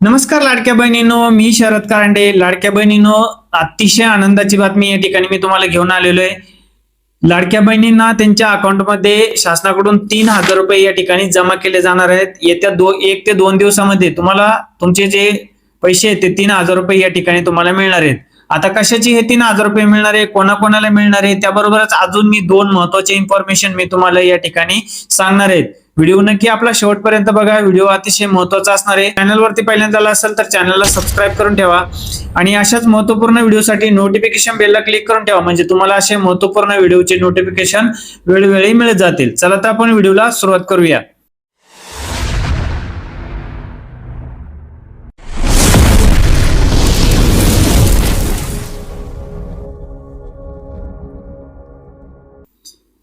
नमस्कार लाडक्या बहिणींनो, मी शरद कारंडे. लाडक्या बहिणींनो, अतिशय आनंदाची बातमी या ठिकाणी मी तुम्हाला घेऊन आलेलो आहे. लाडक्या बहिणींना त्यांच्या अकाउंटमध्ये शासनाकडून 3,000 रुपये या ठिकाणी जमा केले जाणार आहेत. येत्या 1 ते 2 दिवसामध्ये तुम्हाला तुमचे जे पैसे आहेत ते 3,000 रुपये या ठिकाणी तुम्हाला मिळणार आहेत. आता कशाची हे 3,000 रुपये मिळणार आहे, कोणाकोणाला मिळणार आहे, त्याबरोबरच अजून मी 2 महत्वाचे इन्फॉर्मेशन मी तुम्हाला या ठिकाणी सांगणार आहेत. व्हिडिओ नक्की आपला शेवटपर्यंत बघा. व्हिडिओ अतिशय महत्वाचा असणार आहे. चॅनलवरती पहिल्यांदा आला असेल तर चॅनलला सबस्क्राईब करून ठेवा आणि अशाच महत्वपूर्ण व्हिडिओसाठी नोटिफिकेशन बेलला क्लिक करून ठेवा, म्हणजे तुम्हाला असे महत्वपूर्ण व्हिडिओचे नोटिफिकेशन वेळोवेळी मिळत जातील. चला तर आपण व्हिडिओला सुरुवात करूया.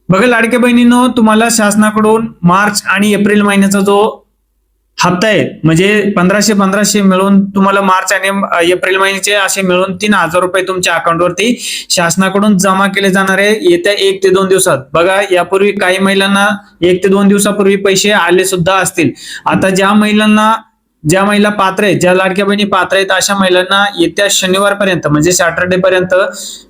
बघा लाडक्या बहिणींनो, तुम्हाला शासनाकडून मार्च आणि एप्रिल महिन्याचा जो हप्ता आहे, म्हणजे 1,500 मिळून तुम्हाला मार्च आणि एप्रिल महिन्याचे असे मिळून 3,000 रुपये तुमच्या अकाउंटवरती शासनाकडून जमा केले जाणार आहे येत्या 1 ते 2 दिवसात. बघा, यापूर्वी काही महिलांना 1 ते 2 दिवसापूर्वी पैसे आले सुद्धा असतील. आता ज्या महिला पात्र आहेत, ज्या लाडक्या बहिणी पात्र आहेत, अशा महिलांना येत्या शनिवारपर्यंत म्हणजे सॅटर्डे पर्यंत,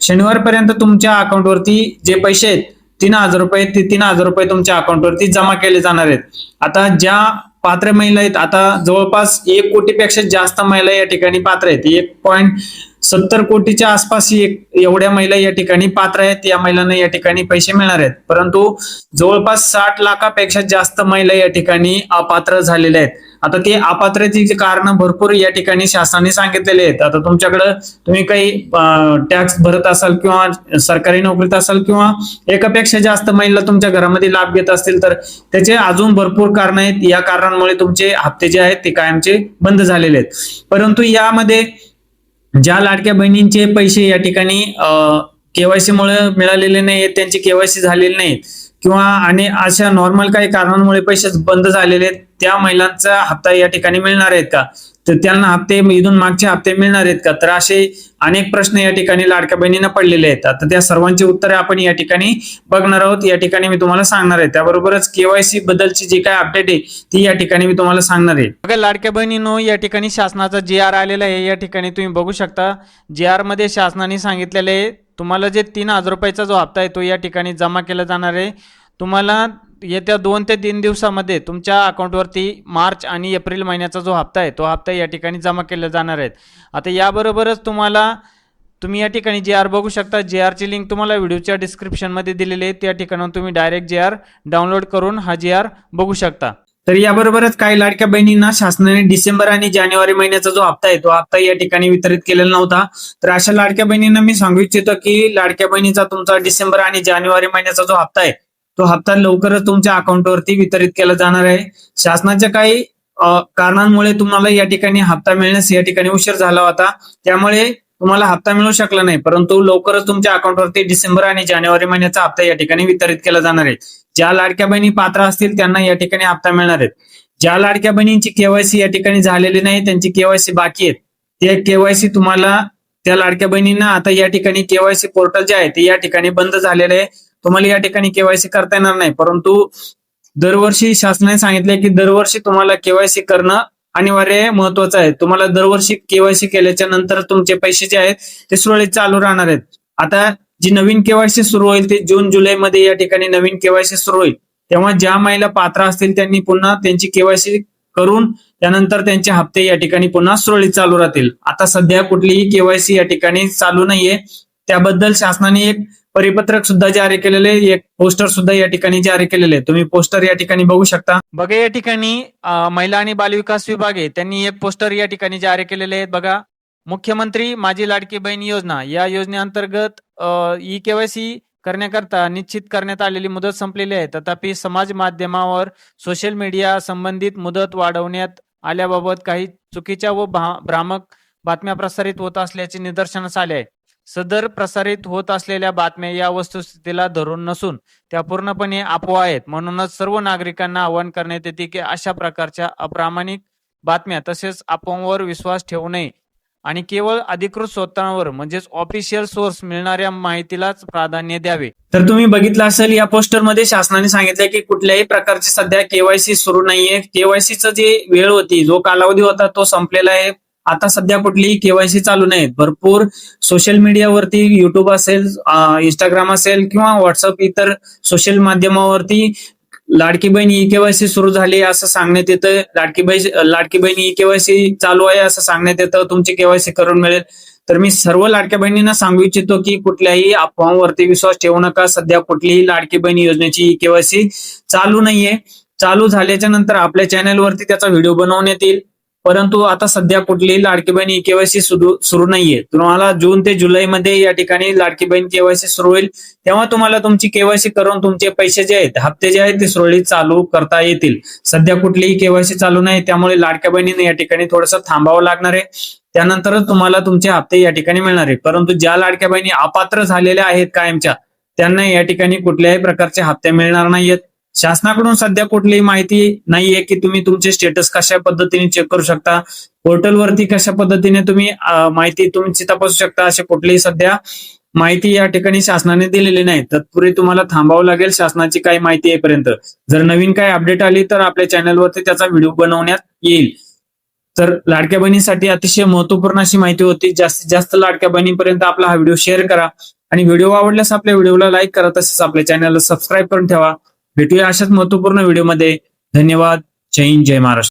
शनिवारपर्यंत तुमच्या अकाउंटवरती जे पैसे आहेत 3,000 रुपये, ते 3,000 रुपये तुमच्या अकाउंटवरती जमा केले जाणार आहेत. आता ज्या पात्र महिला आहेत, आता जवळपास 1 कोटीपेक्षा जास्त महिला या ठिकाणी पात्र आहेत. 1.70 कोटीच्या आसपास एवढ्या महिला या ठिकाणी पात्र आहेत. या महिलांना या ठिकाणी पैसे मिळणार आहेत. परंतु जवळपास 60 लाखापेक्षा जास्त महिला या ठिकाणी अपात्र झालेल्या आहेत. आता ते अपात्रतेची कारण भरपूर या ठिकाणी शासनाने सांगितलेले आहेत. आता तुमच्याकडे तुम्ही काही टॅक्स भरत असाल किंवा सरकारी नोकरीत असाल किंवा एकापेक्षा जास्त महिला तुमच्या घरामध्ये लाभ घेत असतील तर त्याचे अजून भरपूर कारण आहेत. या कारणांमुळे तुमचे हप्ते जे आहेत ते कायमचे बंद झालेले आहेत. परंतु यामध्ये ज्या लाडक्या बहिणींचे पैसे या ठिकाणी केवायसी मुळे मिळालेले नाही, त्यांची केवायसी झालेली नाही किंवा आणि अशा नॉर्मल काही कारणांमुळे पैसे बंद झालेले आहेत, त्या महिलांचा हप्ता या ठिकाणी मिळणार आहेत का, तर त्यांना हप्ते इथून मागचे हप्ते मिळणार आहेत का, तर असे अनेक प्रश्न या ठिकाणी लाडक्या बहिणींना पडलेले आहेत. आता त्या सर्वांची उत्तरे आपण या ठिकाणी बघणार आहोत. या ठिकाणी मी तुम्हाला सांगणार आहे. त्याबरोबरच केवायसी बद्दलची जी काय अपडेट आहे ती या ठिकाणी मी तुम्हाला सांगणार आहे. बघा लाडक्या बहिणींनो, या ठिकाणी शासनाचा GR आलेला आहे. या ठिकाणी तुम्ही बघू शकता. GR मध्ये शासनाने सांगितलेले आहे तुम्हाला जे 3,000 रुपयाचा जो हप्ता आहे तो या ठिकाणी जमा केला जाणार आहे. तुम्हाला येत्या 2 ते 3 दिवसामध्ये तुमच्या अकाउंटवरती मार्च आणि एप्रिल महिन्याचा जो हप्ता आहे तो हप्ता या ठिकाणी जमा केला जाणार आहे. आता याबरोबरच तुम्ही या ठिकाणी GR बघू शकता. GRची लिंक तुम्हाला व्हिडिओच्या डिस्क्रिप्शनमध्ये दिलेली आहे. त्या ठिकाणाहून तुम्ही डायरेक्ट GR डाउनलोड करून हा GR बघू शकता. तर याबरोबरच काही लाडक्या बहिणींना शासनाने डिसेंबर आणि जानेवारी महिन्याचा जो हप्ता आहे तो हप्ता या ठिकाणी वितरित केलेला नव्हता. तर अशा लाडक्या बहिणींना मी सांगू इच्छितो की लाडक्या बहिणीचा तुमचा डिसेंबर आणि जानेवारी महिन्याचा जो हप्ता आहे तो हप्ता लवकरच तुमच्या अकाउंटवरती वितरित केला जाणार आहे. शासनाच्या काही कारणांमुळे तुम्हाला या ठिकाणी हप्ता मिळण्यास या ठिकाणी उशीर झाला होता, त्यामुळे तुम्हाला हप्ता मिळू शकला नाही. परंतु लवकरच तुमच्या अकाउंटवरती डिसेंबर आणि जानेवारी महिन्याचा हप्ता या ठिकाणी वितरित केला जाणार आहे. ज्या लाडक्या बहिणी पात्र असतील त्यांना या ठिकाणी हप्ता मिळणार आहेत. ज्या लाडक्या बहिणींची केवायसी या ठिकाणी झालेली नाही, त्यांची केवायसी बाकी आहेत, ते केवायसी तुम्हाला त्या लाडक्या बहिणींना आता या ठिकाणी केवायसी पोर्टल जे आहे ते या ठिकाणी बंद झालेले आहे. तुम्हाला या ठिकाणी केवायसी करता येणार नाही. परंतु दरवर्षी शासनाने सांगितले की दरवर्षी तुम्हाला केवायसी करणं अनिवार्य महत्वाचं आहे. तुम्हाला दरवर्षी केवायसी केल्याच्या नंतर तुमचे पैसे जे आहेत ते सुरळीत चालू राहणार आहेत. आता जी नवीन केवायसी सुरू होईल ते जून जुलै मध्ये या ठिकाणी नवीन केवायसी सुरू होईल. तेव्हा ज्या महिला पात्र असतील त्यांनी पुन्हा त्यांची केवायसी करून त्यानंतर त्यांचे हप्ते या ठिकाणी पुन्हा सुरळीत चालू राहतील. आता सध्या कुठलीही केवायसी या ठिकाणी चालू नाहीये. त्याबद्दल शासनाने एक परिपत्रक सुद्धा जारी केलेले, एक पोस्टर सुद्धा या ठिकाणी जारी केलेले. तुम्ही पोस्टर या ठिकाणी बघू शकता. बघा या ठिकाणी महिला आणि बालविकास विभाग आहे त्यांनी एक पोस्टर या ठिकाणी जारी केलेले आहेत. बघा, मुख्यमंत्री माझी लाडकी बहीण योजना या योजनेअंतर्गत केवायसी करण्याकरता निश्चित करण्यात आलेली मुदत संपलेली आहे. तथापि समाज माध्यमावर सोशल मीडिया संबंधित मुदत वाढवण्यात आल्याबाबत काही चुकीच्या व भ्रामक बातम्या प्रसारित होत असल्याचे निदर्शनास आले आहे. सदर प्रसारित होत असलेल्या बातम्या या वस्तुस्थितीला धरून नसून त्या पूर्णपणे अफवा आहेत. म्हणूनच सर्व नागरिकांना आवाहन करण्यात येते की अशा प्रकारच्या अप्रामाणिक बातम्या तसेच अफवांवर विश्वास ठेवू नये. आणि केवळ अधिकृत स्रोतांवर म्हणजेच ऑफिशियल सोर्स मिळणाऱ्या माहितीलाच प्राधान्य द्यावे. तर तुम्ही बघितलं असेल या पोस्टरमध्ये शासनाने सांगितलंय की कुठल्याही प्रकारची सध्या केवायसी सुरू नाहीये. केवायसीचं जे वेळ होती, जो कालावधी होता तो संपलेला आहे. आता सध्या कुठलीही केवायसी चालू नाही. भरपूर सोशल मीडियावरती युट्यूब असेल, इंस्टाग्राम असेल किंवा व्हॉट्सअप इतर social माध्यमावरती Ladki Bahin e KYC सुरू झाली असं सांगण्यात येतं. लाडकी बहीण ई केवायसी चालू आहे असं सांगण्यात येतं. तुमची केवायसी करून मिळेल. तर मी सर्व लाडक्या बहिणींना सांगू इच्छितो की कुठल्याही अफवांवरती विश्वास ठेवू नका. सध्या कुठलीही लाडकी बहीण योजनेची ई केवायसी चालू नाहीये. चालू झाल्याच्या नंतर आपल्या चॅनलवरती त्याचा व्हिडिओ बनवण्यात येईल. परंतु आता सध्या कुठलीही लाडकी बहीण ई केवायसी सुरू नाहीये. तुम्हाला जून ते जुलैमध्ये या ठिकाणी लाडकी बहीण केवायसी सुरू होईल. तेव्हा तुम्हाला तुमची केवायसी करून तुमचे पैसे जे आहेत, हप्ते जे आहेत ते सुरळीत चालू करता येतील. सध्या कुठलीही केवायसी चालू नाही, त्यामुळे लाडक्या बहिणीने या ठिकाणी थोडंसं थांबावं लागणार आहे. त्यानंतरच तुम्हाला तुमचे हप्ते या ठिकाणी मिळणार आहे. परंतु ज्या लाडक्या बहिणी अपात्र झालेल्या आहेत कायमच्या, त्यांना या ठिकाणी कुठल्याही प्रकारचे हप्ते मिळणार नाहीयेत. शासनाकडून सध्या कुठलीही माहिती नाहीये की तुम्ही तुमचे स्टेटस कशा पद्धतीने चेक करू शकता, पोर्टलवरती कशा पद्धतीने तुम्ही माहिती तुमची तपासू शकता, अशी कुठलीही सध्या माहिती या ठिकाणी शासनाने दिलेली नाही. तत्पूर्वी तुम्हाला थांबावं लागेल शासनाची काही माहिती येईपर्यंत. जर नवीन काही अपडेट आली तर आपल्या चॅनलवरती त्याचा व्हिडिओ बनवण्यात येईल. तर लाडक्या बहिणीसाठी अतिशय महत्वपूर्ण अशी माहिती होती. जास्तीत जास्त लाडक्या बहिणीपर्यंत आपला हा व्हिडिओ शेअर करा आणि व्हिडिओ आवडल्यास आपल्या व्हिडिओला लाईक करा. तसेच आपल्या चॅनलला सबस्क्राईब करून ठेवा. भेटूया अशाच महत्वपूर्ण व्हिडिओमध्ये. धन्यवाद. जय हिंद, जय महाराष्ट्र.